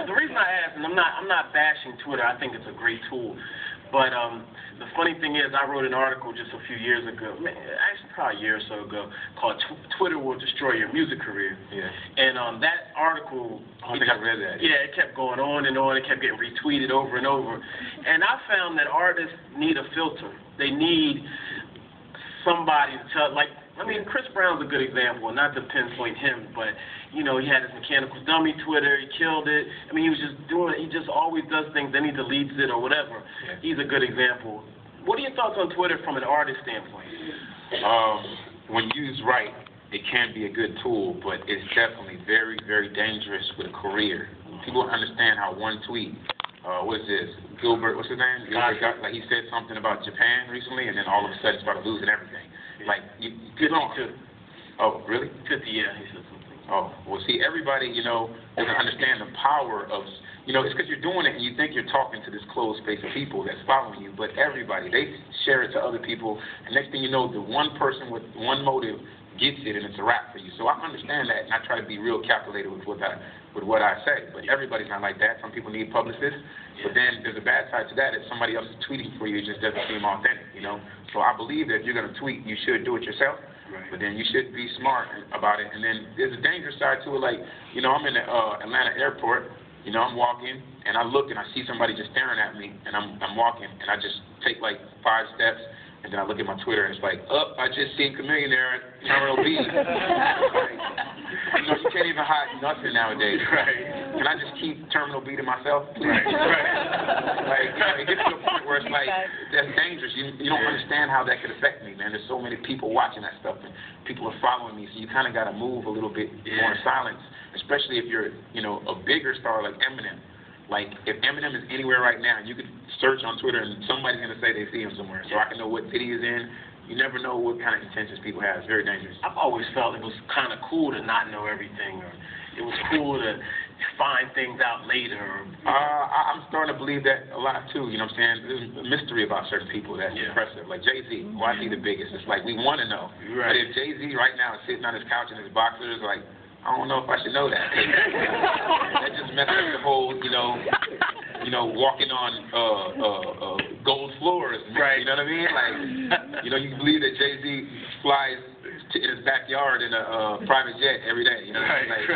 the reason I asked, and I'm not bashing Twitter. I think it's a great tool. But the funny thing is, I wrote an article just a few years ago, actually probably a year or so ago, called "Twitter Will Destroy Your Music Career." Yeah. And that article, I think I read that. Yeah, it kept going on and on. It kept getting retweeted over and over. And I found that artists need a filter. They need somebody to tell, like, I mean, Chris Brown's a good example, and not to pinpoint him, but, you know, he had his Mechanical Dummy Twitter, he killed it. I mean, he was just doing it. He just always does things, then he deletes it or whatever. Yeah. He's a good example. What are your thoughts on Twitter from an artist standpoint? When used right, it can be a good tool, but it's definitely very, very dangerous with a career. People don't understand how one tweet, what is this, Gilbert, what's his name? Gilbert, like, he said something about Japan recently, and then all of a sudden started losing everything. Like, you don't. Oh, really? 50, yeah, he said something. Oh, well, see, everybody, you know, doesn't understand the power of, you know, it's because you're doing it and you think you're talking to this closed space of people that's following you, but everybody, they share it to other people, and next thing you know, the one person with one motive gets it, and it's a wrap for you. So I understand that, and I try to be real calculated with what I say, but everybody's not like that. Some people need publicists, but then there's a bad side to that. If somebody else is tweeting for you, it just doesn't seem authentic, you know? So I believe that if you're going to tweet, you should do it yourself, but then you should be smart about it. And then there's a dangerous side to it, like, you know, I'm in the Atlanta airport, you know, I'm walking, and I look, and I see somebody just staring at me, and I'm walking, and I just take, like, 5 steps, and then I look at my Twitter, and it's like, I just seen Chamillionaire at Terminal B. Like, you know, you can't even hide nothing nowadays. Right. Can I just keep Terminal B to myself, please? Right. Like, you know, it gets to a point where it's like, that's dangerous. You don't understand how that could affect me, man. There's so many people watching that stuff, and people are following me, so you kind of got to move a little bit more in silence, especially if you're, you know, a bigger star like Eminem. Like, if Eminem is anywhere right now, you could search on Twitter and somebody's going to say they see him somewhere. So I can know what city he's in. You never know what kind of intentions people have. It's very dangerous. I've always felt it was kind of cool to not know everything, or it was cool to find things out later. I'm starting to believe that a lot, too. You know what I'm saying? There's a mystery about certain people that's impressive. Like Jay-Z. Why is he the biggest? It's like we want to know. Right. But if Jay-Z right now is sitting on his couch in his boxers, like, I don't know if I should know that. That just messes up the whole, you know, walking on gold floors. Right. You know what I mean? Like, you know, you can believe that Jay-Z flies in his backyard in a private jet every day. You know what I mean? Like,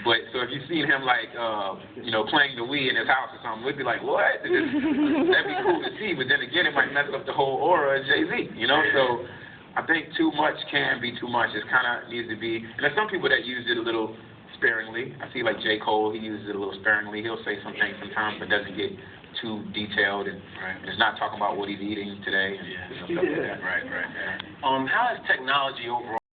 but so if you've seen him, like, you know, playing the Wii in his house or something, we'd be like, what? That'd be cool to see. But then again, it might mess up the whole aura of Jay-Z. You know, so I think too much can be too much. It kind of needs to be, and there's some people that use it a little sparingly. I see like J. Cole, he uses it a little sparingly. He'll say some things sometimes, but doesn't get too detailed, and it's not talking about what he's eating today and stuff like that. Right. How has technology overall